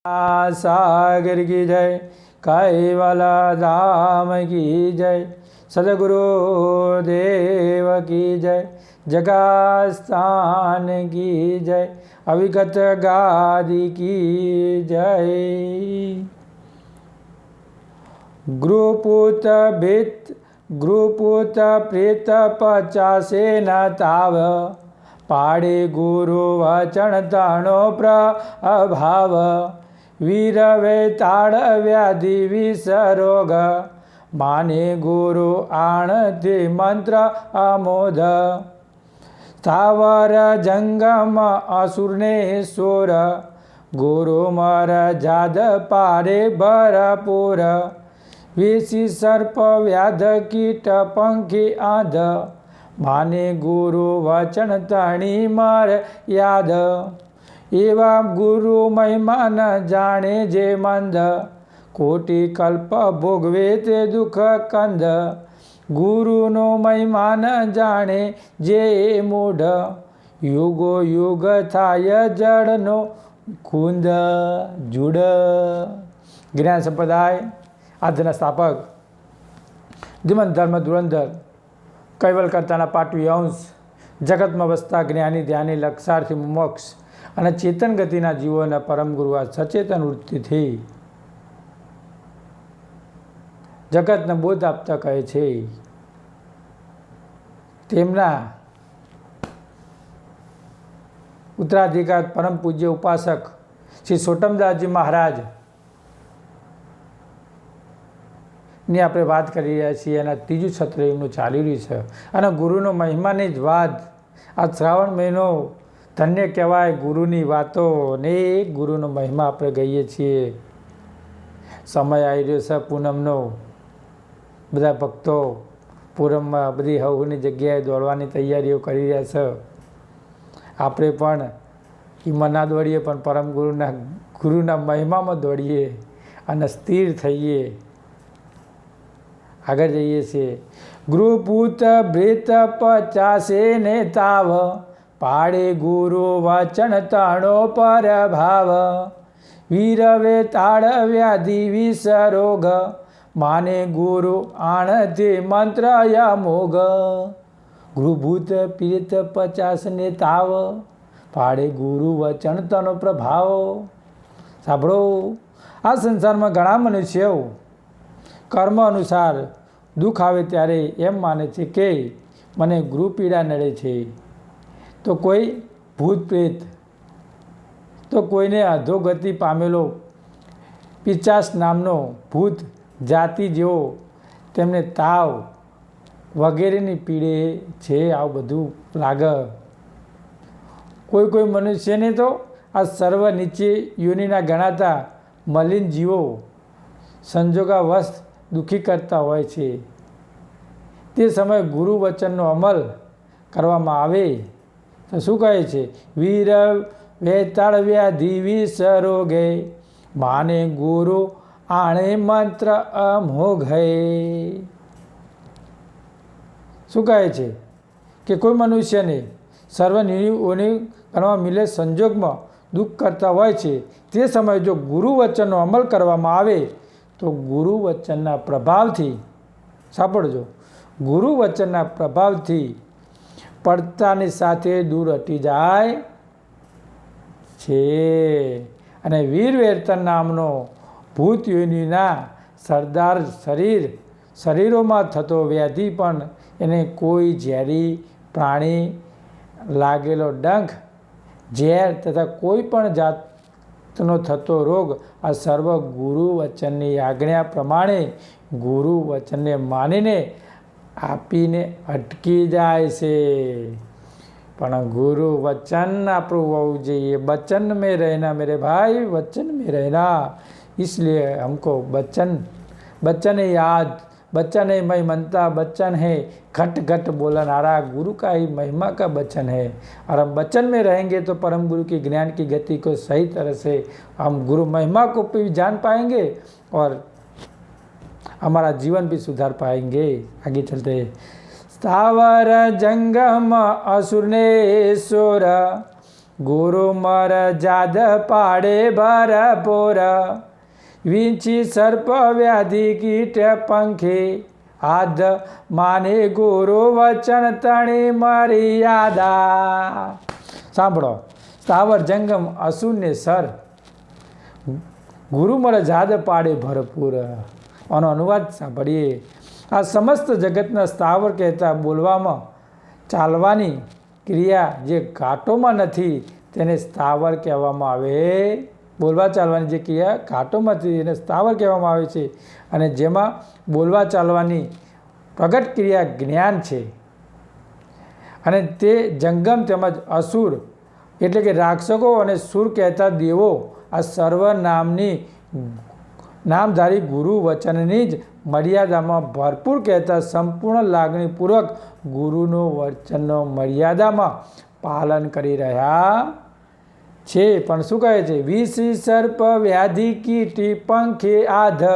सागर की जय, कैवल धाम की जय, सदगुरु देव की जय, जगास्थान की जय, अविगत गादि की जय। गुरुपुत प्रीत 50 न ताव, पाड़े गुरु वचन तणो प्रभाव, वीर वेताड़ व्याधि विसरोग, माने गुरु आणति मंत्र अमोध, स्थावर जंगम असुरने सोर, गुरु मर जाद पारे भरपूर, विषि सर्प व्याध कीट पंखी आध, माने गुरु वचन तणी मार याद, एवा गुरु महिमा न जाने जे मंद, कोटि कल्प भोगवे ते दुख कंद, गुरु नो महिमा न जाने जे मूढ़, युगो युग थाय जड़ नो कुंद जुड़। ज्ञान संप्रदाय आद्यना स्थापक धीमंत धर्म धुरंधर कैवल करताना पाटवी अंश, जगतમાં વસતા જ્ઞાની ધ્યાની લક્ષાર્થી મોક્ષ અને ચેતન ગતિના જીવોના પરમ ગુરુ આ સચેતન વૃત્તિથી જગતને બોધ આપતા કહે છે તેમના ઉત્તરાધિકાર પરમ પૂજ્ય ઉપાસક શ્રી સોટમદાસજી મહારાજ ની આપણે વાત કરી રહ્યા છીએ એના ત્રીજું સત્ર એમનું ચાલી રહ્યું છે અને ગુરુનો મહિમાની જ વાત આ શ્રાવણ મહિનો ધન્ય કહેવાય ગુરુની વાતો ને ગુરુનો મહિમા આપણે ગઈએ છીએ। સમય આવી રહ્યો છે પૂનમનો, બધા ભક્તો પૂનમમાં બધી હવની જગ્યાએ દોડવાની તૈયારીઓ કરી રહ્યા છે। આપણે પણ એમાં ના દોડીએ પણ પરમ ગુરુના મહિમામાં દોડીએ અને સ્થિર થઈએ, આગળ જઈએ છીએ। ગુરુપુત બ્રેત 50 ને તાવ, પાડે ગુરુ વચન તણો પર ભાવ, વીર વેતાળ વ્યાધિ વિસરોગ, માને ગુરુ આણતે મંત્ર અમોઘ। ગુરુભૂત પીડિત 50 ને તાવ, પાડે ગુરુ વચન તણો પ્રભાવ। સાંભળો, આ સંસારમાં ઘણા મનુષ્યો કર્મ અનુસાર દુઃખ આવે ત્યારે એમ માને છે કે મને ગુરુ પીડા નડે છે, તો કોઈ ભૂત પ્રેત, તો કોઈને અધોગતિ પામેલો પિચાસ નામનો ભૂત જાતિ જેવો તેમને તાવ વગેરેની પીડે છે, આવું બધું લાગે। કોઈ મનુષ્યને તો આ સર્વ નીચે યોનિના ગણાતા મલિન જીવો સંજોગાવશ દુઃખી કરતા હોય છે। તે સમયે ગુરુ વચનનો અમલ કરવામાં આવે તો શું કહે છે? વીર વેતાળ વ્યાધિ વિસરોગે, માને ગુરુ આણે મંત્ર અમોઘે। શું કહે છે કે કોઈ મનુષ્યને સર્વ નિર્ણયોને ગણવા મિલે સંજોગમાં દુઃખ કરતા હોય છે, તે સમયે જો ગુરુ વચનનો અમલ કરવામાં આવે તો ગુરુ વચનના પ્રભાવથી, સાંભળજો, ગુરુ વચનના પ્રભાવથી પડતાની સાથે દૂર હટી જાય છે અને વીર વેતન નામનો ભૂત યોનિના સરદાર શરીરોમાં થતો વ્યાધિ પણ એને કોઈ ઝેરી પ્રાણી લાગેલો ડંખ, ઝેર તથા કોઈ પણ જાતનો થતો રોગ આ સર્વ ગુરુ વચનની આજ્ઞા પ્રમાણે ગુરુ વચનને માનીને આપીને અટકી જાય છે। પણ ગુરુ वचन આપણું હોવું જોઈએ। बचन में रहना मेरे भाई, वचन में रहना। इसलिए हमको बच्चन याद, बच्चन है मई मनता, बच्चन है घट घट बोलनारा, गुरु का ही महिमा का बच्चन है। और हम बच्चन में रहेंगे तो परम गुरु के ज्ञान की गति को सही तरह से हम गुरु महिमा को भी जान पाएंगे और हमारा जीवन भी सुधार पाएंगे। आगे चलते हैं। स्थावर जंगम असुर ने सोर, ગુરુ મર જાદ પાડે ભરપૂર, વીંછી સર્પ વ્યાધિ કીટ પંખે, આધ માને ગુરુ વચન તણી મર્યાદા. સાંભળો, સ્થાવર જંગમ અસુરને સર, ગુરુ મર જાદ પાડે ભરપૂર. આનો અનુવાદ સાંભળીએ. આ સમસ્ત જગતના સ્થાવર કહેતા બોલવામાં ચાલવાની ક્રિયા જે ઘાટોમાં નથી તેને સ્થાવર કહેવામાં આવે. બોલવા ચાલવાની જે ક્રિયા ઘાટોમાં નથી એને સ્થાવર કહેવામાં આવે છે. અને જેમાં બોલવા ચાલવાની પ્રગટ ક્રિયા જ્ઞાન છે. અને તે જંગમ તેમજ અસુર એટલે કે રાક્ષસો અને સુર કહેતા દેવો આ સર્વ નામધારી ગુરુ વચનની જ મર્યાદામાં ભરપૂર કહેતા સંપૂર્ણ લાગણીપૂર્વક ગુરુનો વચનનો મર્યાદામાં પાલન કરી રહ્યા છે. પણ શું કહે છે? વિષી સર્પ વ્યાધિ કીટી પંખે આધ,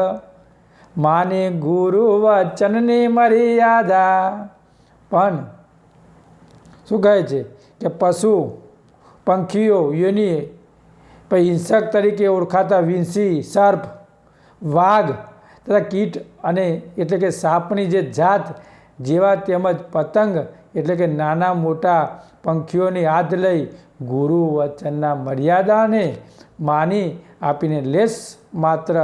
માને ગુરુ વચનની મર્યાદા. પણ શું કહે છે કે પશુ પંખીઓ યોનિએ પછી હિંસક તરીકે ઓળખાતા વિંછી, સર્પ, વાઘ તથા કીટ અને એટલે કે સાપની જે જાત જેવા તેમજ પતંગ એટલે કે નાના મોટા પંખીઓની હાથ લઈ ગુરુ વચનના મર્યાદાને માની આપીને લેશ માત્ર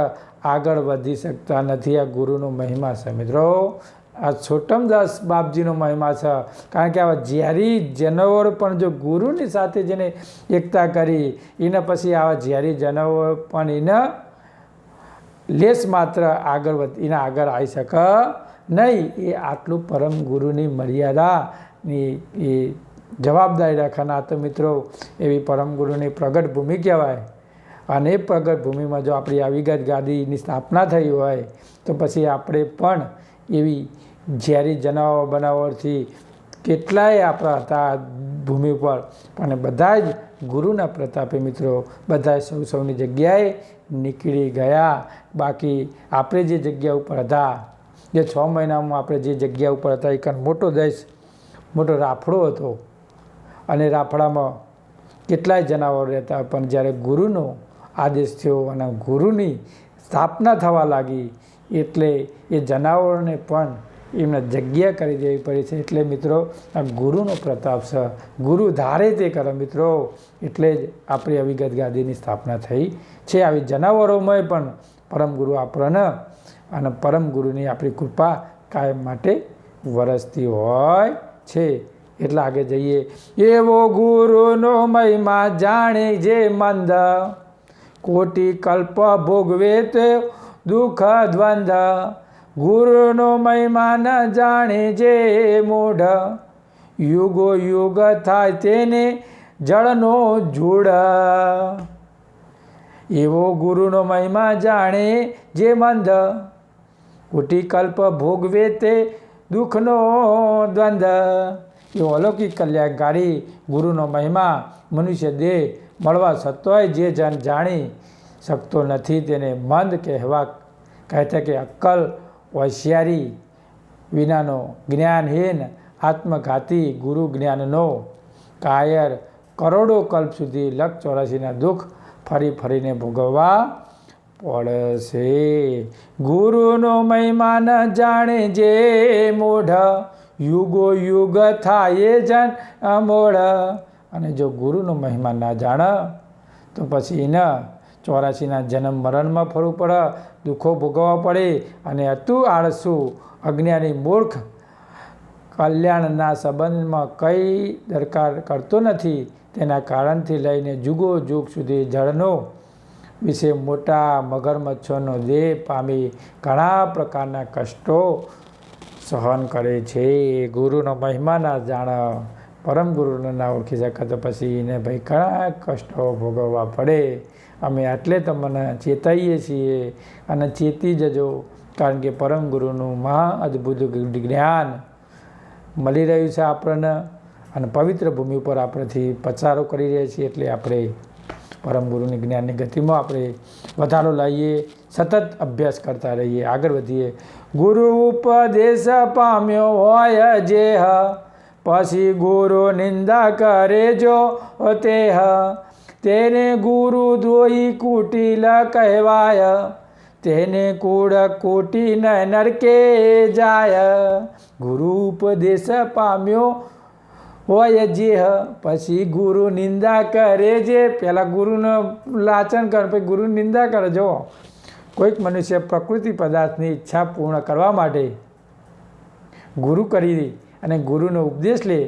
આગળ વધી શકતા નથી. આ ગુરુનો મહિમા છે મિત્રો. આ છોટમદાસ બાપજીનો મહિમા છે. કારણ કે આવા ઝેરી જનાવરો પણ જો ગુરુની સાથે જેને એકતા કરી એના પછી આવા ઝેરી જનાવરો પણ એના લેશ માત્ર આગળ એના આગળ આવી શકે નહીં. એ આટલું પરમ ગુરુની મર્યાદાની એ જવાબદારી રાખવાના તો મિત્રો એવી પરમ ગુરુની પ્રગટ ભૂમિ કહેવાય. અને એ પ્રગટ ભૂમિમાં જો આપણી આ વિગત ગાદીની સ્થાપના થઈ હોય તો પછી આપણે પણ એવી ઝેરી જનાવર બનાવવાથી કેટલાય આપણા હતા ભૂમિ પર, પણ બધા જ ગુરુના પ્રતાપે મિત્રો બધા સૌની જગ્યાએ નીકળી ગયા. બાકી આપણે જે જગ્યા ઉપર હતા, જે 6 મહિનામાં આપણે જે જગ્યા ઉપર હતા એ કારણ મોટો દેશ, મોટો રાફડો હતો અને રાફડામાં કેટલાય જનાવરો રહેતા. પણ જ્યારે ગુરુનો આદેશ થયો અને ગુરુની સ્થાપના થવા લાગી એટલે એ જનાવરોને પણ એમને જગ્યા કરી દેવી પડી છે. એટલે મિત્રો આ ગુરુનો પ્રતાપ છે. ગુરુ ધારે તે કરે મિત્રો. એટલે જ આપણી અવિગત ગાદીની સ્થાપના થઈ છે. આવી જનાવરોમાં પણ પરમ ગુરુ આપણને અને પરમ ગુરુની આપણી કૃપા કાયમ માટે વરસતી હોય છે. એટલે આગળ જઈએ. એવો ગુરુનો મહિમા જાણે જે મંદ, કોટી કલ્પ ભોગવે તે દુઃખ દ્વંદ. ગુરુનો મહિમા ન જાણે જે મૂઢ, યુગો યુગ થાય તેને જળનો જૂડ. એવો ગુરુનો મહિમા જાણે જે મંદ, કોટી કલ્પ ભોગવે તે દુઃખનો દ્વંદ. એવો અલૌકિક કલ્યાણકારી ગુરુનો મહિમા મનુષ્ય દેહ મળવા છતાંય જે જન જાણી શકતો નથી તેને મંદ કહેતા કે અક્કલ હોશિયારી વિનાનો, જ્ઞાનહીન, આત્મઘાતી ગુરુ જ્ઞાનનો કાયર કરોડો કલ્પ સુધી 184 દુઃખ ફરીને ભોગવવા પડશે. ગુરુનો મહિમા ન જાણે જે મૂઢ, યુગો યુગ થાય જન અમોઢ. અને જો ગુરુનો મહિમા ના જાણે તો પછી એને 84 જન્મ મરણમાં ફરવું પડે, દુઃખો ભોગવવા પડે. અને અતું આળસુ અજ્ઞાની મૂર્ખ કલ્યાણના સંબંધમાં કંઈ દરકાર કરતો નથી. તેના કારણથી લઈને જુગો જુગ સુધી જળનો વિશે મોટા મગરમચ્છોનો દેહ પામી ઘણા પ્રકારના કષ્ટો સહન કરે છે. ગુરુનો મહિમા ના જાણે, પરમ ગુરુને ના ઓળખી શકે તો પછી એને ભાઈ ઘણા કષ્ટો ભોગવવા પડે. અમે આટલે તમને ચેતાઈએ છીએ અને ચેતી જજો. કારણ કે પરમ ગુરુનું મહા અદ્ભુત જ્ઞાન મળી રહ્યું છે આપણને અને પવિત્ર ભૂમિ ઉપર આપણેથી પચારો કરી રહ્યા છીએ. એટલે આપણે પરમ ગુરુની જ્ઞાનની ગતિમાં આપણે વધારો લાવીએ, સતત અભ્યાસ કરતા રહીએ, આગળ વધીએ. ગુરુ ઉપદેશ પામ્યો હોય જે પછી ગુરુ નિંદા કરે જો તેહ તેને ગુરુ દ્રોહી કુટિલ કહેવાય, તેને કુળ કુટીન નરકે જાય, ગુરુ ઉપદેશ પામ્યો હોય જે પછી ગુરુ નિંદા કરે જે, પહેલાં ગુરુનું લાંછન કરે પછી ગુરુ નિંદા કરે. જો કોઈક મનુષ્ય પ્રકૃતિ પદાર્થની ઈચ્છા પૂર્ણ કરવા માટે ગુરુ કરી અને ગુરુનો ઉપદેશ લે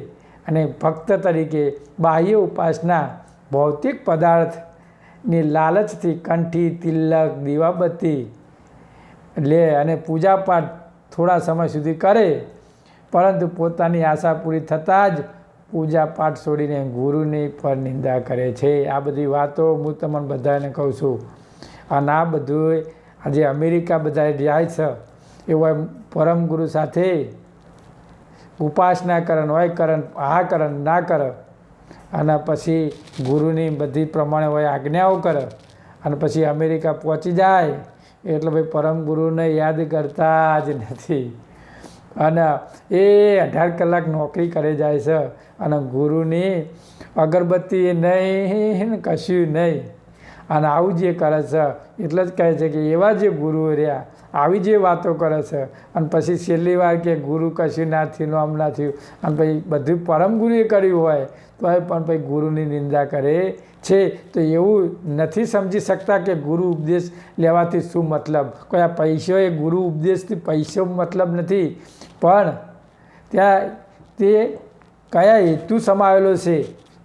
અને ભક્ત તરીકે બાહ્ય ઉપાસના ભૌતિક પદાર્થની લાલચથી કંઠી, તિલક, દીવાબત્તી લે અને પૂજાપાઠ થોડા સમય સુધી કરે, પરંતુ પોતાની આશા પૂરી થતાં જ પૂજાપાઠ છોડીને ગુરુની પર નિંદા કરે છે. આ બધી વાતો હું તમને બધાને કહું છું. અને આ બધું આજે અમેરિકા બધા જાય છે એવા પરમ ગુરુ સાથે ઉપાસના કરે, હોય કરે, આ કરે ના કરે, અને પછી ગુરુની બધી પ્રમાણે હોય આજ્ઞાઓ કરે, અને પછી અમેરિકા પહોંચી જાય એટલે ભાઈ પરમ ગુરુને યાદ કરતા જ નથી, અને એ 18 કલાક નોકરી કરે જાય છે, અને ગુરુની અગરબત્તી નહીં ને કશું નહીં. અને આવું જે કરે છે એટલે જ કહે છે કે એવા જે ગુરુઓ રહ્યા આવી જે વાતો કરે છે, અને પછી છેલ્લી વાર કે ગુરુ કશું ના થયું, આમ ના થયું, અને પછી બધું પરમ ગુરુએ કર્યું હોય તો એ પણ પછી ગુરુની નિંદા કરે છે. તો એવું નથી સમજી શકતા કે ગુરુ ઉપદેશ લેવાથી શું મતલબ. કોઈ આ પૈસો એ ગુરુ ઉપદેશથી પૈસો મતલબ નથી, પણ ત્યાં તે કયા હેતુ સમાવેલો છે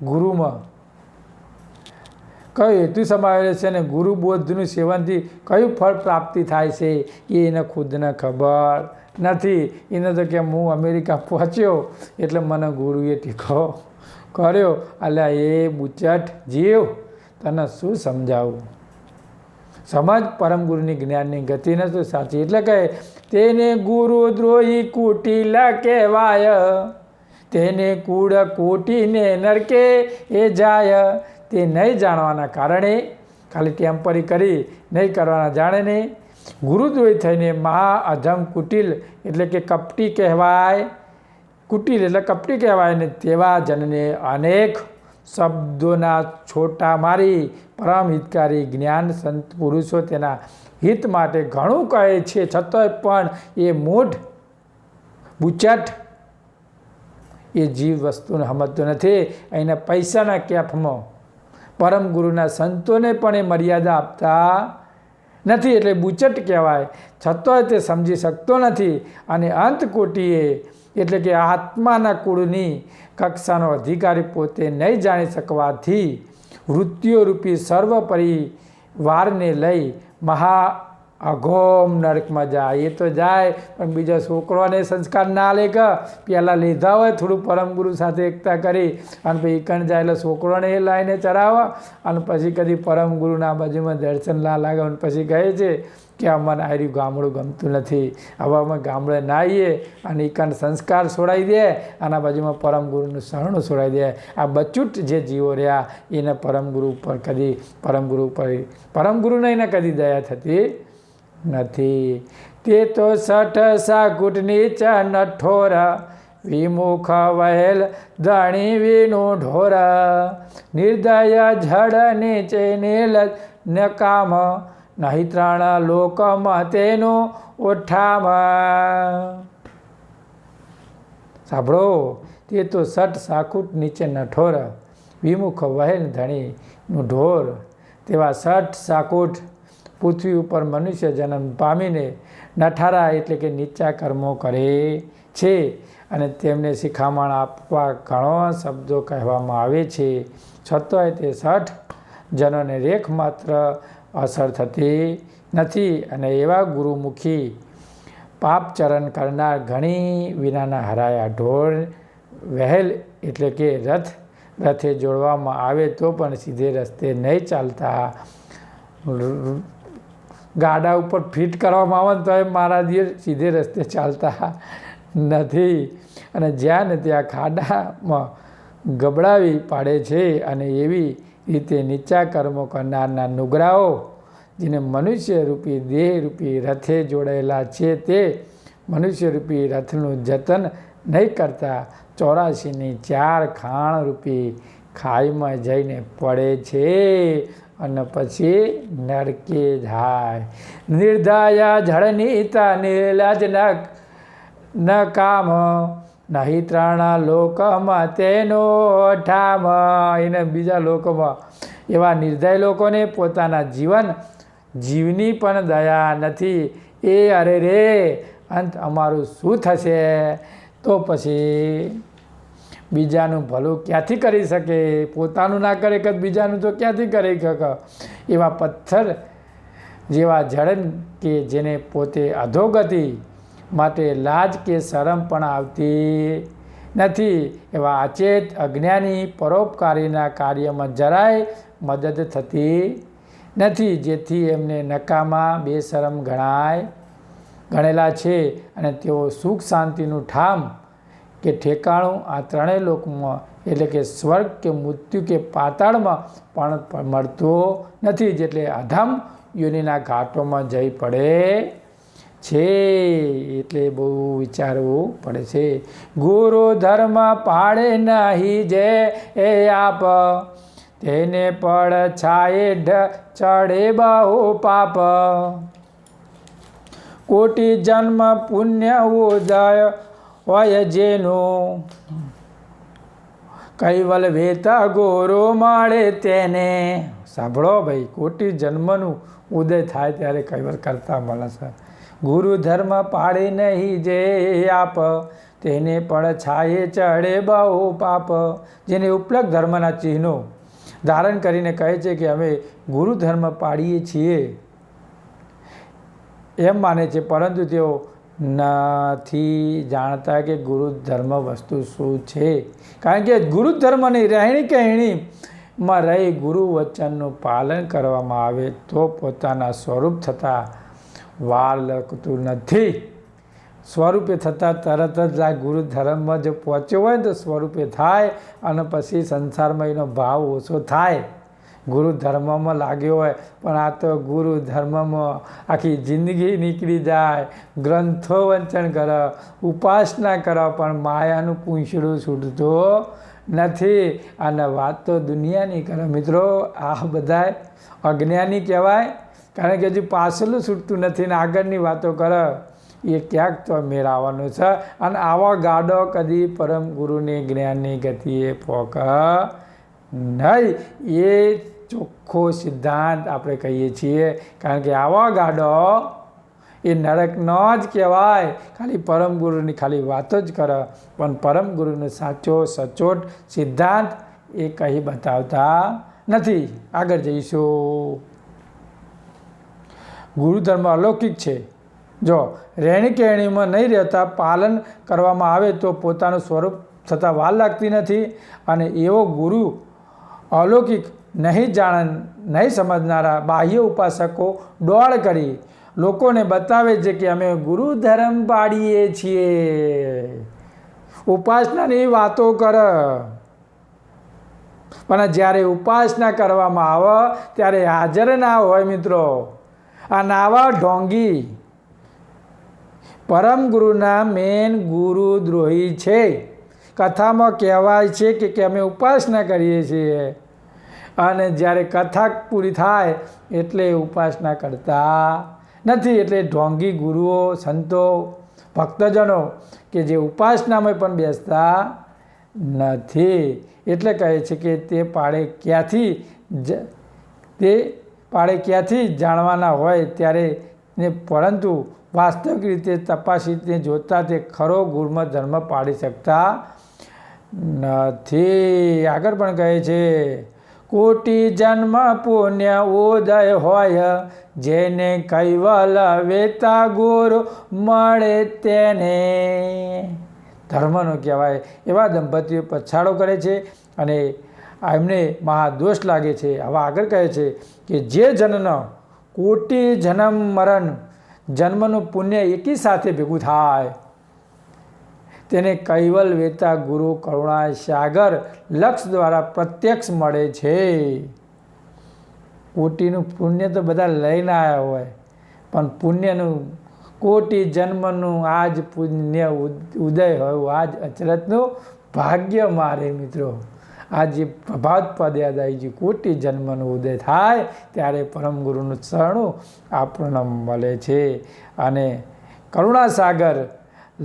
ગુરુમાં, કયો હેતુ સમાવેલો છે, અને ગુરુ બોધનું સેવનથી કયું ફળ પ્રાપ્તિ થાય છે એ એને ખુદને ખબર નથી. એને તો કે હું અમેરિકા પહોંચ્યો એટલે મને ગુરુએ ટીકો કર્યો. અલ્યા એ બુચટ જીવ, તને શું સમજાવું. સમજ પરમ ગુરુની જ્ઞાનની ગતિને તો સાચી. એટલે કહે તેને ગુરુ દ્રોહી કુટિલ કહેવાય, તેને કુળ કુટીને નરકે એ જાય. તે નહીં જાણવાના કારણે ખાલી ટેમ્પરી કરી નહીં કરવાના જાણે ગુરુદ્રોહી થઈને મહા અધમ કુટિલ એટલે કે કપટી કહેવાય. કુટિલ એટલે કપટી કહેવાય ને તેવા જનને અનેક શબ્દોના છોટા મારી પરમ હિતકારી જ્ઞાન સંત પુરુષો તેના હિત માટે ઘણું કહે છે, છતાંય પણ એ મૂઢ બુચટ એ જીવ વસ્તુને સમજતો નથી. અહીંના પૈસાના કેફમાં પરમ ગુરુના સંતોને પણ એ મર્યાદા આપતા નથી, એટલે બુચટ કહેવાય. છતાંય તે સમજી શકતો નથી, અને અંતકોટીએ એટલે કે આત્માના કુળની કક્ષાનો અધિકારી પોતે નહીં જાણી શકવાથી વૃત્તિઓરૂપી સર્વ પરિવારને લઈ મહા અઘોમ નરકમાં જાય. એ તો જાય પણ બીજા છોકરાને સંસ્કાર ના લે કે પહેલાં લીધા હોય થોડું પરમ ગુરુ સાથે એકતા કરી, અને પછી કણ જાય એટલે છોકરાને એ લાઈને ચરાવવા, અને પછી કદી પરમ ગુરુના બાજુમાં દર્શન ના લાગે, અને પછી કહે છે કે અમને આર્યું ગામડું ગમતું નથી, હવે અમે ગામડે ના આવીએ, અને એકણ સંસ્કાર છોડાવી દે, આના બાજુમાં પરમ ગુરુનું શરણું છોડાવી દે. આ બચૂટ જે જીવો રહ્યા એને પરમ ગુરુ ઉપર કદી પરમ ગુરુને એને કદી દયા થતી નથી. તે તો સઠ સાકુટ નીચ નઠોર વિમુખ વહેલ ધણી વિનું ઢોર નિર્દય ઝડ નીચે નીલ નકામ નહીં ત્રણ લોકમાં તેનું ઓઠામાં. સાંભળો, તે તો સઠ સાકુટ નીચે નઠોર વિમુખ વહેલ ધણીનું ઢોર. તેવા સઠ સાકુટ પૃથ્વી ઉપર મનુષ્ય જન્મ પામીને નઠારા એટલે કે નીચા કર્મો કરે છે, અને તેમને શિખામણ આપવા ઘણો શબ્દો કહેવામાં આવે છે, છતાંય તે 60 જનોને રેખ માત્ર અસર થતી નથી. અને એવા ગુરુમુખી પાપચરણ કરનાર ઘણી વિનાના હરાયા ઢોર વહેલ એટલે કે રથે જોડવામાં આવે તો પણ સીધે રસ્તે નહીં ચાલતા, ગાડા ઉપર ફિટ કરવામાં આવે તો એ મારા દિયર સીધે રસ્તે ચાલતા નથી, અને જ્યાં ને ત્યાં ખાડામાં ગબડાવી પાડે છે. અને એવી રીતે નીચા કર્મો કરનારના નુગરાઓ જેને મનુષ્યરૂપી દેહરૂપી રથે જોડાયેલા છે, તે મનુષ્યરૂપી રથનું જતન નહીં કરતા 84ની 4 ખાણ રૂપી ખાઈમાં જઈને પડે છે અને પછી નરકે જાય. નિર્દયા જળનીતા નિર્લજ ન કામ નહીં ત્રણા લોકમાં તેનો ઠામ. એને બીજા લોકોમાં એવા નિર્દય લોકોને પોતાના જીવની પણ દયા નથી. એ અરે રે અંત અમારું શું થશે? તો પછી બીજાનું ભલું ક્યાંથી કરી શકે? પોતાનું ના કરે કે બીજાનું તો ક્યાંથી કરી શકે? એવા પથ્થર જેવા જળ કે જેને પોતે અધોગતિ માટે લાજ કે શરમ પણ આવતી નથી, એવા અચેત અજ્ઞાની પરોપકારીના કાર્યમાં જરાય મદદ થતી નથી, જેથી એમને નકામા બેશરમ ગણેલા છે અને તેઓ સુખ શાંતિનું ઠામ કે ઠેકાણું આ ત્રણેય લોકમાં એટલે કે સ્વર્ગ કે મૃત્યુ કે પાતાળમાં પણ મળતો નથી, જેટલે અધમ યોનિના ઘાટોમાં જઈ પડે છે. એટલે બહુ વિચારવું પડે છે. ગુરુ ધર્મ પાડે નહીં જે એ આપ, તેને પડ છાયે ચડે બહુ પાપ. કોટી જન્મ પુણ્ય ઉદય હોય જેનું, કૈવલ વેતા ગુરુ મળે તેને. સાંભળો ભાઈ, કોટી જન્મનું ઉદય થાય ત્યારે કૈવલ કરતા મળે છે. ગુરુ ધર્મ પાડે નહીં જે આપ, તેને પડ છાયે ચડે બહુ પાપ. જેને ઉપલબ્ધ ધર્મના ચિહ્નો ધારણ કરીને કહે છે કે અમે ગુરુ ધર્મ પાડીએ છીએ એમ માને છે, પરંતુ તેઓ નથી જાણતા કે ગુરુ ધર્મ વસ્તુ શું છે. કારણ કે ગુરુ ધર્મની રહેણી કહેણીમાં રહી ગુરુ વચનનું પાલન કરવામાં આવે તો પોતાના સ્વરૂપ થતાં વાર લાગતું નથી. સ્વરૂપે થતાં તરત જ આ ગુરુ ધર્મમાં જો પહોંચ્યો હોય ને તો સ્વરૂપે થાય અને પછી સંસારમાં એનો ભાવ ઓછો થાય. ગુરુ ધર્મમાં લાગ્યો હોય પણ આ તો ગુરુ ધર્મમાં આખી જિંદગી નીકળી જાય, ગ્રંથો વંચન કરે, ઉપાસના કરે, પણ માયાનું પૂંછડું છૂટતો નથી અને વાત તો દુનિયાની કરે. મિત્રો, આ બધા અજ્ઞાની કહેવાય, કારણ કે હજુ પાછલું છૂટતું નથી ને આગળની વાતો કરે. એ ક્યાંક તો મેળવવાનું છે અને આવા ગાડો કદી પરમ ગુરુની જ્ઞાનની ગતિએ પોક નહીં. એ ચોખ્ખો સિદ્ધાંત આપણે કહીએ છીએ, કારણ કે આવા ગાડો એ નરકનો જ કહેવાય. ખાલી પરમ ગુરુની ખાલી વાતો જ કરે પણ પરમ ગુરુનો સાચો સચોટ સિદ્ધાંત એ કહી બતાવતા નથી. આગળ જઈશું. ગુરુ ધર્મ અલૌકિક છે. જો રહેણી કહેણીમાં નહીં રહેતા પાલન કરવામાં આવે તો પોતાનું સ્વરૂપ થતાં વાર લાગતી નથી અને એવો ગુરુ અલૌકિક નહીં સમજનારા બાહ્ય ઉપાસકો દોડ કરી લોકોને બતાવે છે કે અમે ગુરુ ધર્મ પાડીએ છીએ, ઉપાસનાની વાતો કરે, પણ જ્યારે ઉપાસના કરવામાં આવે ત્યારે હાજર ના હોય. મિત્રો, આ નાવા ઢોંગી પરમ ગુરુના મેન ગુરુ દ્રોહી છે. કથામાં કહેવાય છે કે અમે ઉપાસના કરીએ છીએ અને જ્યારે કથા પૂરી થાય એટલે ઉપાસના કરતા નથી. એટલે ઢોંગી ગુરુઓ, સંતો, ભક્તજનો કે જે ઉપાસનામાં પણ બેસતા નથી. એટલે કહે છે કે તે પાડે ક્યાંથી જાણવાના હોય ત્યારે ને, પરંતુ વાસ્તવિક રીતે તપાસીને જોતા તે ખરો ગુરુ ધર્મ પાડી શકતા નથી. આગળ પણ કહે છે, કોટી જન્મ પુણ્ય ઉદય હોય જેને કૈવલ વેતા ગુરુ મળે તેને. ધર્મનો કહેવાય એવા દંપતીઓ પછાડો કરે છે અને એમને મહાદોષ લાગે છે. હવે આગળ કહે છે કે જે જનનો કોટી જન્મ મરણ જન્મનું પુણ્ય એકી સાથે ભેગું થાય તેને કૈવલ વેતા ગુરુ કરુણા સાગર લક્ષ દ્વારા પ્રત્યક્ષ મળે છે. કોટીનું પુણ્ય તો બધા લઈને આવ્યા હોય પણ પુણ્યનું કોટી જન્મનું આજ પુણ્ય ઉદય હોય, આજ અચરતનું ભાગ્ય મારે મિત્રો. આજે પ્રભાત પદ યાદ આવી ગયું, કોટી જન્મનું ઉદય થાય ત્યારે પરમ ગુરુનું શરણું આપણને મળે છે. અને કરુણાસાગર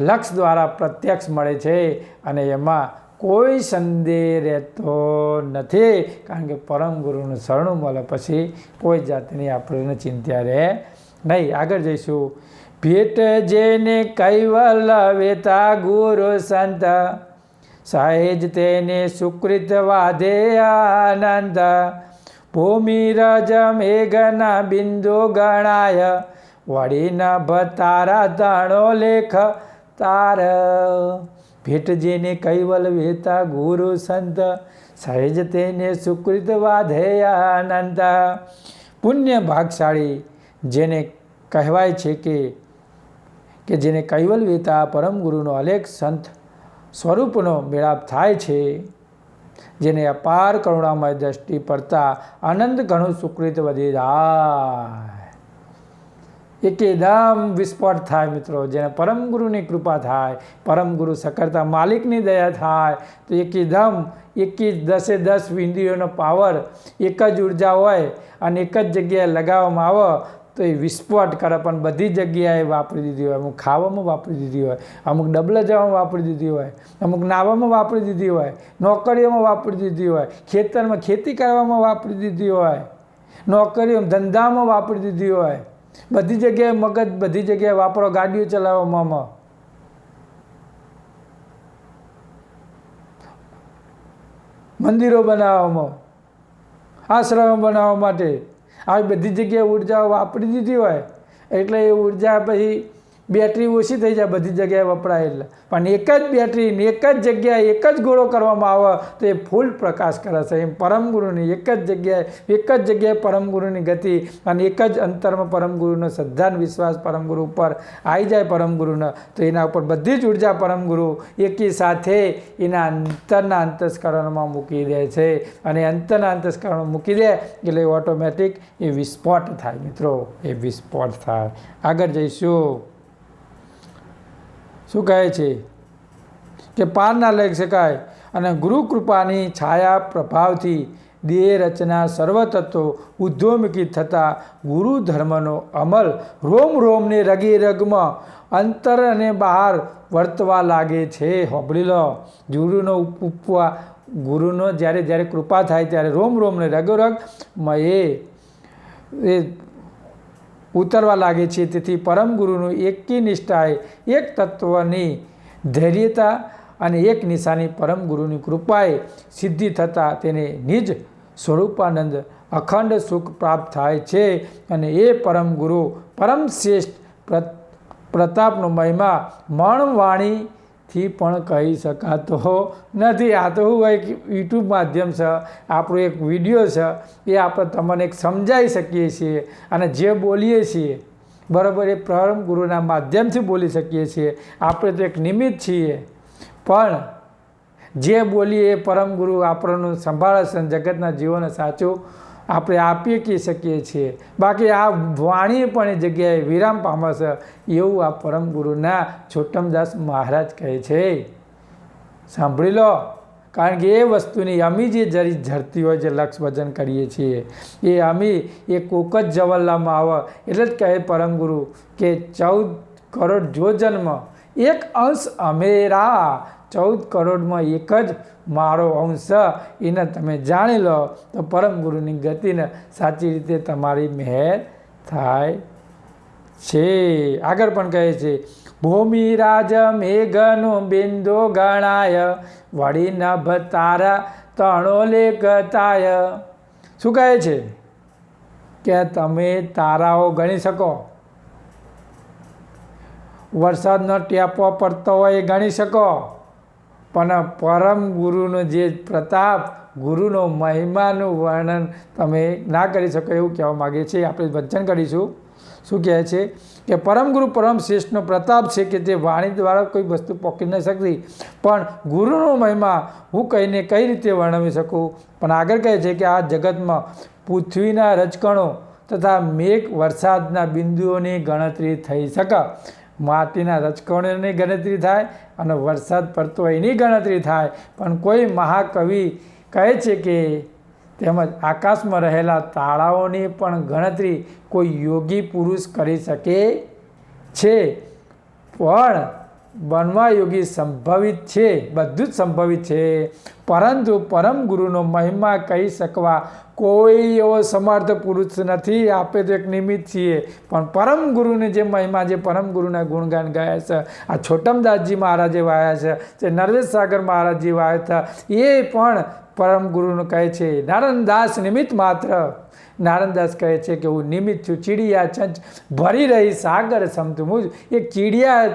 લક્ષ દ્વારા પ્રત્યક્ષ મળે છે અને એમાં કોઈ સંદેહ રહેતો નથી, કારણ કે પરમ ગુરુનું શરણું મળે પછી કોઈ જાતની આપણને ચિંતા રહે નહીં. આગળ જઈશું. ભેટ જેને કૈવલ વેતા ગુરુ સંત, સહેજ તેને સુકૃત વાધે આનંદ. ભૂમિ રજ મેઘના બિંદુ ગણાય, વળી નભ તારા તણો લેખ તાર. ભેટ જેને કૈવલ વેતા ગુરુ સંત, સહેજ તેને સુકૃત વાધે આનંદ. પુણ્ય ભાગશાળી જેને કહેવાય છે કે જેને કૈવલ વેતા પરમ ગુરુનો અલેખ સંત સ્વરૂપનો મેળાપ થાય છે, જેને અપાર કરુણામય દ્રષ્ટિ પડતા આનંદ ઘણું સુકૃત વધી જાય, એકદમ વિસ્ફોટ થાય મિત્રો. જેને પરમ ગુરુની કૃપા થાય, પરમ ગુરુ સકરતા માલિકની દયા થાય તો એકદમ 10 ઇન્દ્રિયોનો પાવર એક જ ઉર્જા હોય અને એક જ જગ્યાએ લગાવવામાં આવે તો એ વિસ્ફોટ કરે. પણ બધી જગ્યાએ વાપરી દીધી હોય, અમુક ખાવામાં વાપરી દીધી હોય, અમુક ડબલા જવામાં વાપરી દીધી હોય, અમુક નાવામાં વાપરી દીધી હોય, નોકરીઓમાં વાપરી દીધી હોય, ખેતરમાં ખેતી કરવામાં વાપરી દીધી હોય, નોકરીઓ ધંધામાં વાપરી દીધી હોય, બધી જગ્યાએ મગજ બધી જગ્યાએ વાપરો, ગાડીઓ ચલાવવામાં, મંદિરો બનાવવામાં, આશ્રમો બનાવવા માટે આવી બધી જગ્યાએ ઉર્જાઓ વાપરી દીધી હોય એટલે એ ઉર્જા પછી બેટરી ઓછી થઈ જાય બધી જગ્યાએ વપરાય એટલે. પણ એક જ બેટરીને એક જ જગ્યાએ એક જ ગોળો કરવામાં આવે તો એ ફૂલ પ્રકાશ કરે છે. એમ પરમ ગુરુની એક જ જગ્યાએ પરમ ગુરુની ગતિ અને એક જ અંતરમાં પરમ ગુરુનો શ્રદ્ધા અને વિશ્વાસ પરમ ગુરુ ઉપર આવી જાય પરમ ગુરુને તો એના ઉપર બધી જ ઉર્જા પરમ ગુરુ એકી સાથે એના અંતરના અંતસ્કરણમાં મૂકી દે છે. અને અંતરના અંતસ્કરણમાં મૂકી દે એટલે ઓટોમેટિક એ વિસ્ફોટ થાય મિત્રો, એ વિસ્ફોટ થાય. આગળ જઈશું. શું કહે છે કે પાર ના લઈ શકાય અને ગુરુ કૃપાની છાયા પ્રભાવથી દેહ રચના સર્વતત્વો ઉદ્યોમુખી થતા ગુરુ ધર્મનો અમલ રોમ રોમને રગે રગમાં અંતર અને બહાર વર્તવા લાગે છે. હોબળી લો, ગુરુનો ઉપવા ગુરુનો જ્યારે કૃપા થાય ત્યારે રોમ રોમને રગોરગમાં એ ઉતરવા લાગે છે. તેથી પરમ ગુરુનું એકી નિષ્ઠાએ એક તત્વની ધૈર્યતા અને એક નિશાની પરમ ગુરુની કૃપાએ સિદ્ધિ થતાં તેને નિજ સ્વરૂપાનંદ અખંડ સુખ પ્રાપ્ત થાય છે. અને એ પરમ ગુરુ પરમ શ્રેષ્ઠ પ્રતાપનો મહિમા મણવાણીથી પણ કહી શકાતો નથી. આ તો હું એક યુટ્યુબ માધ્યમ છે, આપણો એક વિડીયો છે, એ આપણે તમને એક સમજાવી શકીએ છીએ અને જે બોલીએ છીએ બરાબર એ પરમ ગુરુના માધ્યમથી બોલી શકીએ છીએ. આપણે તો એક નિમિત્ત છીએ, પણ જે બોલીએ એ પરમ ગુરુ આપણને સંભાળે છે, જગતના જીવોને સાચું આપણે આપી કહી શકીએ છીએ. બાકી આ વાણી પણ એ જગ્યાએ વિરામ પામે છે એવું આ પરમ ગુરુના છોટમદાસ મહારાજ કહે છે. સાંભળી લો, કારણ કે એ વસ્તુની અમી જે ઝરતી હોય જે લક્ષ ભજન કરીએ છીએ એ અમી એ કોક જ જવલ્લામાં આવે એટલે જ કહે પરમ ગુરુ કે 14 કરોડ જો જન્મ એક અંશ અમેરા, 14 કરોડમાં એક જ મારો અંશ, એને તમે જાણી લો તો પરમ ગુરુની ગતિને સાચી રીતે તમારી મહેર થાય છે. આગળ પણ કહે છે ભૂમિ રાજ મેઘનું બિંદુ ગણાય, વળી નભ તારા તણો લેખતાય. શું કહે છે કે તમે તારાઓ ગણી શકો, વરસાદનો ટેપો પડતો હોય એ ગણી શકો, પણ પરમ ગુરુનો જે પ્રતાપ, ગુરુનો મહિમાનું વર્ણન તમે ના કરી શકો એવું કહેવા માગે છે. આપણે વચન કરીશું. શું કહે છે કે પરમ ગુરુ પરમ શ્રેષ્ઠનો પ્રતાપ છે કે તે વાણી દ્વારા કોઈ વસ્તુ પકડી ન શકતી, પણ ગુરુનો મહિમા હું કહીને કઈ રીતે વર્ણવી શકું. પણ આગળ કહે છે કે આ જગતમાં પૃથ્વીના રજકણો તથા મેઘ વરસાદના બિંદુઓની ગણતરી થઈ શકે. માટીના રજકણોની ગણતરી થાય અને વરસાદ પડતો હોય એની ગણતરી થાય. પણ કોઈ મહાકવિ કહે છે કે તેમજ આકાશમાં રહેલા તારાઓની પણ ગણતરી કોઈ યોગી પુરુષ કરી શકે છે. પણ બનવા યોગી સંભવિત છે, બધું જ સંભવિત છે. પરંતુ પરમ ગુરુનો મહિમા કહી શકવા કોઈ એવો સમર્થ પુરુષ નથી. આપણે તો એક નિમિત્ત છીએ, પણ પરમ ગુરુને જે મહિમા, જે પરમ ગુરુના ગુણગાન ગાયા છે, આ છોટમદાસજી મહારાજે વાયા છે, જે નરવેશ સાગર મહારાજજી વાયા હતા, એ પણ પરમ ગુરુનું કહે છે. નારાયણદાસ નિમિત્ત માત્ર. નારાયણદાસ કહે છે કે હું નિમિત્ત છું. ચીડિયા ચંચ ભરી રહી સાગર સમતું મુજ. એક ચીડિયા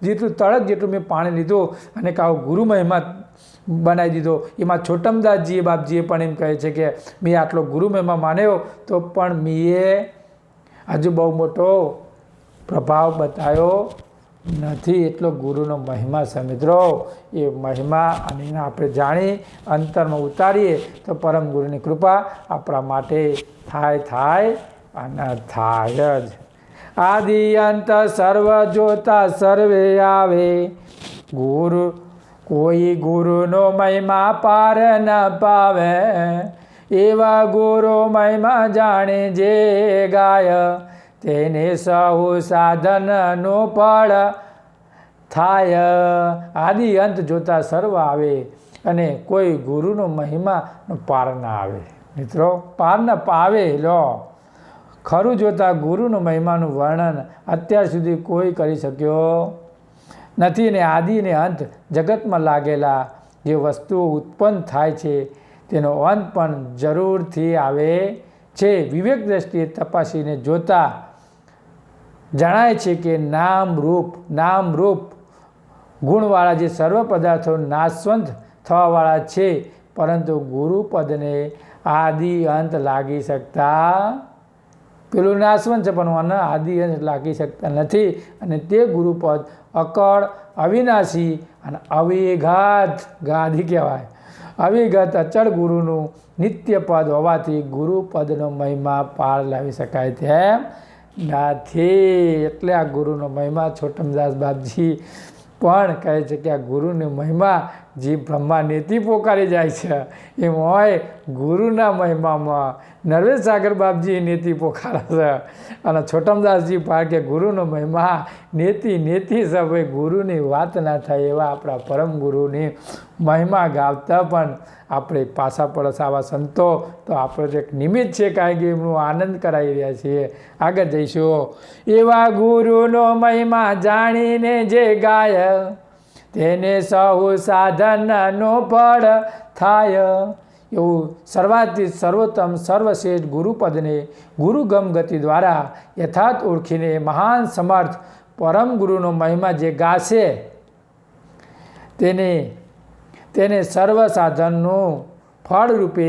જેટલું તળક જેટલું મેં પાણી લીધું અને કાવ ગુરુ મહિમા બનાવી દીધો. એમાં છોટમદાસજીએ બાપજીએ પણ એમ કહે છે કે મેં આટલો ગુરુ મહિમા માન્યો તો પણ મેં હજુ બહુ મોટો પ્રભાવ બતાવ્યો નથી. એટલો ગુરુનો મહિમા છે મિત્રો. એ મહિમા અને આપણે જાણી અંતરમાં ઉતારીએ તો પરમ ગુરુની કૃપા આપણા માટે થાય અને થાય જ. આદિ અંત સર્વ જોતા સર્વે આવે. ગુરુ કોઈ ગુરુનો મહિમા પાર ન પાવે. એવા ગુરુ મહિમા જાણે જે ગાય, તેને સહુ સાધનનું ફળ થાય. આદિ અંત જોતા સર્વ આવે અને કોઈ ગુરુનો મહિમા પાર ના આવે. મિત્રો પાર ન પાવે. લો ખરું જોતા ગુરુનો મહિમાનું વર્ણન અત્યાર સુધી કોઈ કરી શક્યો નથી. ને આદિ ને અંત જગતમાં લાગેલા જે વસ્તુઓ ઉત્પન્ન થાય છે તેનો અંત પણ જરૂરથી આવે છે. વિવેક દ્રષ્ટિએ તપાસીને જોતા જણાય છે કે નામ રૂપ ગુણવાળા જે સર્વ પદાર્થો નાશવંત થવાવાળા છે, પરંતુ ગુરુપદને આદિ અંત લાગી શકતા. પેલું નાશવંત છે પણ આદિ અંત લાગી શકતા નથી. અને તે ગુરુપદ અકળ, અવિનાશી અને અવિઘાત ગાદી કહેવાય. અવિગત અચળ ગુરુનું નિત્ય પદ હોવાથી ગુરુપદનો મહિમા પાર લાવી શકાય તેમ નથી. એટલે આ ગુરુનો મહિમા છોટમદાસ બાપજી પણ કહે છે કે આ ગુરુનો મહિમા જે બ્રહ્મા નેતિ પોકારી જાય છે એમ હોય ગુરુના મહિમામાં નરવેશ સાગર બાપજી નેતિ પોકારે છે. અને છોટમદાસજી પાકે ગુરુનો મહિમા નેતિ છે. ભાઈ ગુરુની વાત ના થાય એવા આપણા પરમ ગુરુની મહિમા ગાવતા પણ આપણે પાછા પડસ આવા સંતો તો આપણે તો એક નિમિત્ત છે, કારણ કે એમનું આનંદ કરાવી રહ્યા છીએ. આગળ જઈશું. એવા ગુરુનો મહિમા જાણીને જે ગાય, તેને સહુ સાધનનો ફળ થાય. એવું સર્વાતીત સર્વોત્તમ સર્વશ્રેષ્ઠ ગુરુપદને ગુરુગમ ગતિ દ્વારા યથાર્થ ઓળખીને મહાન સમર્થ પરમ ગુરુનો મહિમા જે ગાશે તેને સર્વ સાધનનું ફળ રૂપે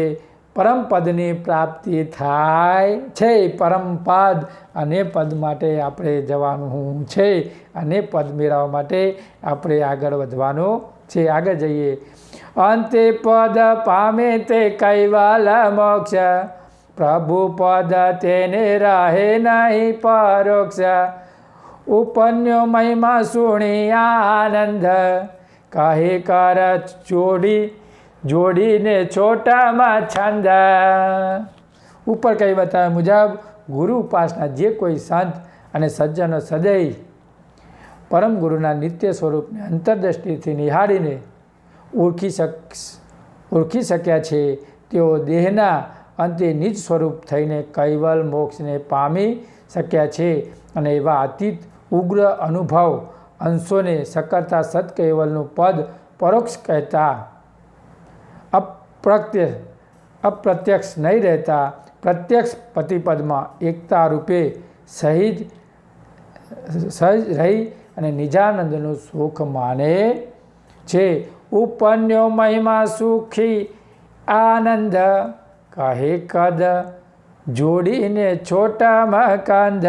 પરમપદની પ્રાપ્તિ થાય છે. પરમપદ અને પદ માટે આપણે જવાનું છે અને પદ મેળવવા માટે આપણે આગળ વધવાનું છે. આગળ જઈએ. અંતે પદ પામે તે કૈવલ મોક્ષ, પ્રભુ પદ તેને રહે નહીં પરોક્ષ. ઉપન્યો મહિમા સુણી આનંદ, કહે કર જોડીને છોટામાં છંદ. ઉપર કઈ બતાવ્યા મુજબ ગુરુ ઉપાસના જે કોઈ સંત અને સજ્જનો સદૈવ પરમ ગુરુના નિત્ય સ્વરૂપને અંતરદ્રષ્ટિથી નિહાળીને ઓળખી શક્યા છે, તેઓ દેહના અંતે નિજ સ્વરૂપ થઈને કૈવલ મોક્ષને પામી શક્યા છે. અને એવા અતીત ઉગ્ર અનુભવ અંશોને સકરતા સત્કૈવલનું પદ પરોક્ષ કહેતા અપ્રત્યક્ષ નહીં રહેતા પ્રત્યક્ષ પતિપદમાં એકતા રૂપે સહજ રહી અને નિજાનંદનું સુખ માને છે. ઉપન્યો મહિમા સુખી આનંદ, કહે કદ જોડીને છોટામાં કાંદ.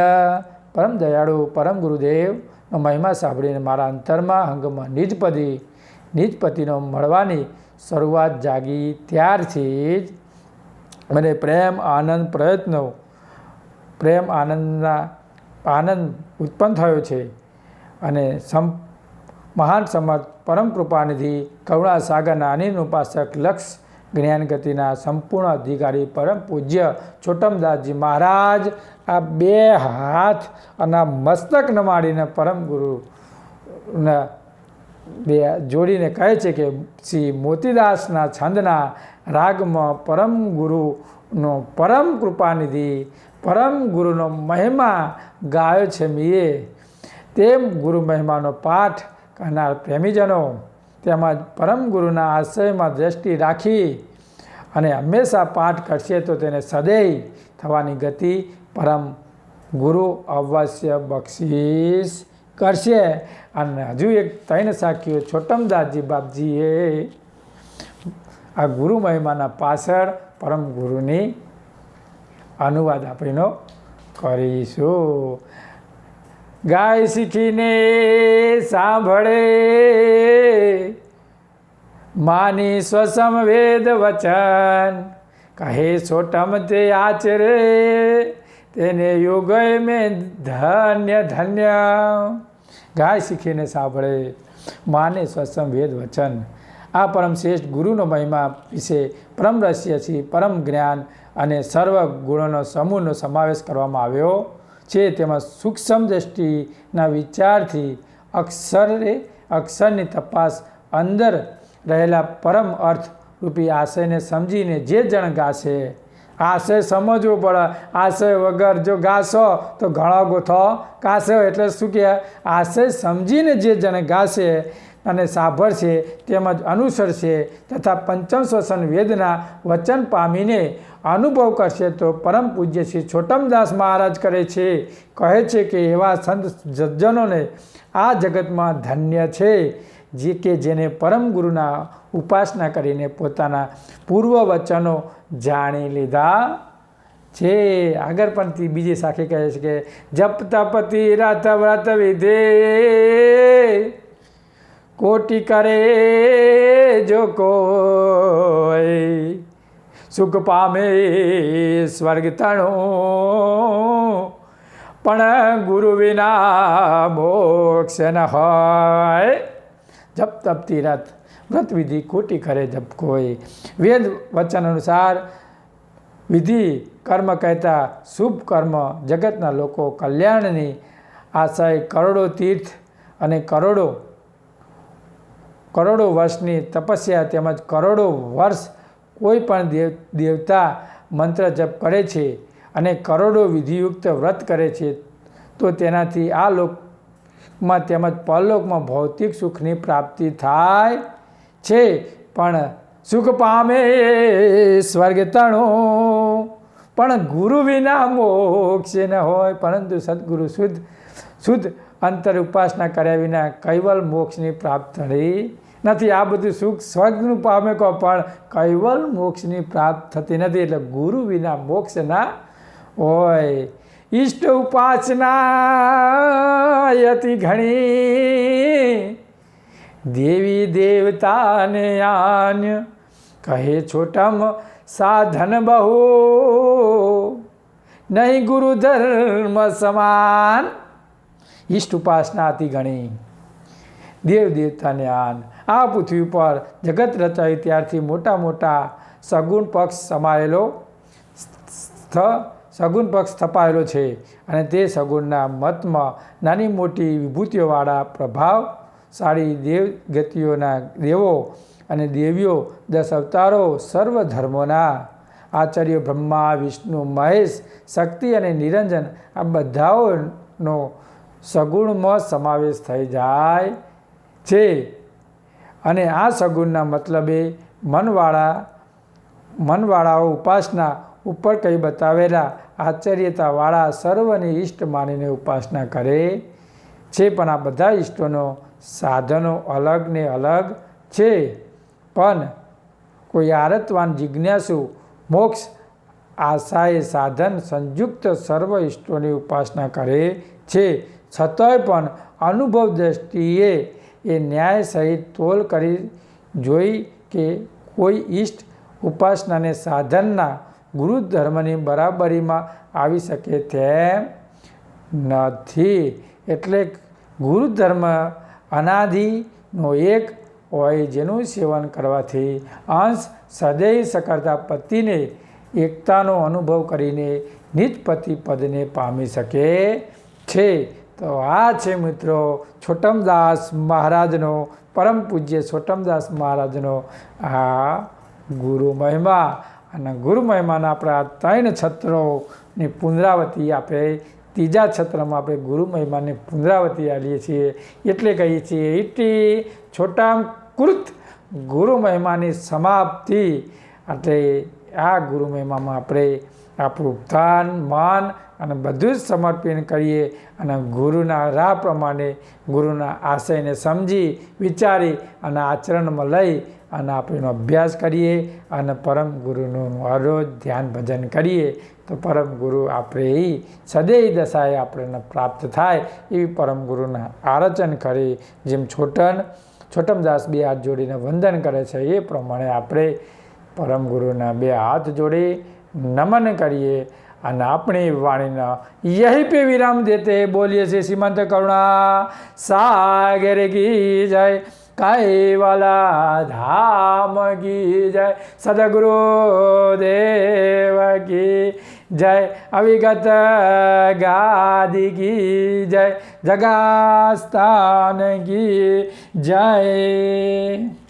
પરમ દયાળુ પરમ ગુરુદેવનો મહિમા સાંભળીને મારા અંતરમાં અંગમાં નિજપતિનો મળવાની શરૂઆત જાગી ત્યારથી જ મને પ્રેમ આનંદ પ્રયત્નો પ્રેમ આનંદ ઉત્પન્ન થયો છે અને મહાન સમર્થ પરમ કૃપાનિધિ કરુણા સાગરના અનિલ ઉપાસક લક્ષ જ્ઞાન ગતિના સંપૂર્ણ અધિકારી પરમ પૂજ્ય છોટમદાસજી મહારાજ આ બે હાથ અને મસ્તક નમાડીને પરમ ગુરુના બે જોડીને કહે છે કે શ્રી મોતીદાસના છંદના રાગમાં પરમ ગુરુનો પરમ કૃપાનિધિ પરમ ગુરુનો મહિમા ગાયો છે મીએ. તેમ ગુરુ મહિમાનો પાઠ કરનાર પ્રેમીજનો તેમજ પરમ ગુરુના આશ્રયમાં દ્રષ્ટિ રાખી અને હંમેશા પાઠ કરશે તો તેને સદૈવ થવાની ગતિ પરમ ગુરુ અવશ્ય બક્ષિસ કરશે. અને હજુ એક 3 સાખીઓ છોટમદાસજી બાપજીએ આ ગુરુ મહિમાના પાછળ પરમ ગુરુની અનુવાદ આપણો કરીશું. ગાય શીખીને સાંભળે માની સ્વસમ વેદ વચન કહે છોટમ તે આચરે તેને યુગય મેં ધન્ય ધન્ય. ગાય શીખીને સાંભળે માને સ્વસમ વેદ વચન. આ પરમ શ્રેષ્ઠ ગુરુનો મહિમા વિશે પરમ રહસ્ય છે. પરમ જ્ઞાન અને સર્વ ગુણોનો સમૂહનો સમાવેશ કરવામાં આવ્યો છે. તેમાં સૂક્ષ્મ દ્રષ્ટિના વિચારથી અક્ષરની તપાસ અંદર રહેલા પરમ અર્થ રૂપી આશયને સમજીને જે જણ ગાશે, આશય સમજવો પડે. આશય વગર જો ગાશો તો ઘણા ગોથો કાશો. એટલે શું કહે, આશય સમજીને જે જણ ગાશે અને સાંભળશે તેમજ અનુસરશે તથા પંચમ શ્વસન વેદના વચન પામીને અનુભવ કરશે તો પરમ પૂજ્ય શ્રી છોટમદાસ મહારાજ કહે છે કે એવા સંત સજ્જનોને આ જગતમાં ધન્ય છે જેને પરમ ગુરુના ઉપાસના કરીને પોતાના પૂર્વ વચનો જાણી લીધા છે. આગળ પણ બીજી સાખી કહે છે કે જપ તપ તીરથ વ્રત વિધે કોટી કરે જો કોઈ સુખ પામે સ્વર્ગ તણો પણ ગુરુ વિના મોક્ષ ન હોય. જપ તપ તીરથ વ્રત વિધિ કોટી કરે જપ કોઈ. વેદ વચન અનુસાર વિધિ કર્મ કહેતા શુભ કર્મ જગતના લોકો કલ્યાણની આશય કરોડો તીર્થ અને કરોડો વર્ષની તપસ્યા તેમજ કરોડો વર્ષ કોઈ પણ દેવતા મંત્ર જપ કરે છે અને કરોડો વિધિયુક્ત વ્રત કરે છે તો તેનાથી આ લોકમાં તેમજ પરલોકમાં ભૌતિક સુખની પ્રાપ્તિ થાય છે. પણ સુખ પામે સ્વર્ગ તણો પણ ગુરુ વિના મોક્ષ ન હોય. પરંતુ સદગુરુ શુદ્ધ અંતર ઉપાસના કર્યા વિના કૈવલ મોક્ષની પ્રાપ્ત થઈ નથી. આ બધું સુખ સ્વર્ગનું પામે કહો પણ કૈવલ મોક્ષની પ્રાપ્ત થતી નથી. એટલે ગુરુ વિના મોક્ષ ના હોય. ઈષ્ટ ઉપાસના અતિ ઘણી દેવી દેવતાને આન્ય કહે છોટમ સાધન બહુ નહીં ગુરુ ધર્મ સમાન. ઈષ્ટ ઉપાસના અતિ ઘણી દેવ દેવતાને આન. આ પૃથ્વી ઉપર જગત રચાયું ત્યારથી મોટા મોટા સગુણ પક્ષ સ્થપાયેલો છે અને તે સગુણના મતમાં નાની મોટી વિભૂતિઓવાળા પ્રભાવશાળી દેવગતિઓના દેવો અને દેવીઓ 10 અવતારો સર્વ ધર્મોના આચાર્યો બ્રહ્મા વિષ્ણુ મહેશ શક્તિ અને નિરંજન આ બધાઓનો સગુણમાં સમાવેશ થઈ જાય છે. અને આ સગુણના મતલબે મનવાળાઓ ઉપાસના ઉપર કંઈ બતાવેલા આશ્ચર્યતાવાળા સર્વની ઈષ્ટ માનીને ઉપાસના કરે છે. પણ આ બધા ઈષ્ટોનો સાધનો અલગ ને અલગ છે. પણ કોઈ આરતવાન જિજ્ઞાસુ મોક્ષ આશાએ સાધન સંયુક્ત સર્વ ઈષ્ટોની ઉપાસના કરે છે. છતાંય પણ અનુભવ દ્રષ્ટિએ એ ન્યાય સહિત તોલ કરી જોઈ કે કોઈ ઈષ્ટ ઉપાસનાને સાધનના ગુરુ ધર્મની બરાબરીમાં આવી શકે તેમ નથી. એટલે ગુરુ ધર્મ અનાદિનો એક હોય, જેનું સેવન કરવાથી અંશ સદૈવ સકળતા પતિને એકતાનો અનુભવ કરીને નિજ પતિ પદને પામી શકે છે. તો આ છે મિત્રો છોટમદાસ મહારાજનો, પરમ પૂજ્ય છોટમદાસ મહારાજનો આ ગુરુ મહિમા. અને ગુરુ મહિમાના આપણે આ 3 છત્રોની પુનરાવૃત્તિ આપણે ત્રીજા છત્રમાં આપણે ગુરુ મહિમાની પુનરાવૃત્તિ આવીએ છીએ. એટલે કહીએ છીએ ઇટી છોટામકૃત ગુરુ મહિમાની સમાપ્તિ. એટલે આ ગુરુ મહિમામાં આપણે આપણું તન મન અને બધું જ સમર્પણ કરીએ અને ગુરુના રાહ પ્રમાણે ગુરુના આશયને સમજી વિચારી અને આચરણમાં લઈ અને આપણે એનો અભ્યાસ કરીએ અને પરમ ગુરુનું હરરોજ ધ્યાન ભજન કરીએ તો પરમ ગુરુ આપણે સદૈવ દશાએ આપણને પ્રાપ્ત થાય એવી પરમ ગુરુના આરચન કરી જેમ છોટમદાસ 2 હાથ જોડીને વંદન કરે છે એ પ્રમાણે આપણે પરમ ગુરુના 2 હાથ જોડી નમન કરીએ અને આપણી વાણીના યહી पे विराम देते बोलिए से सीमंत करुणा सागर की जय, कैवला धाम की जय, सदगुरु देव की जय, अविगत गादि की जय, जगास्थान की जय.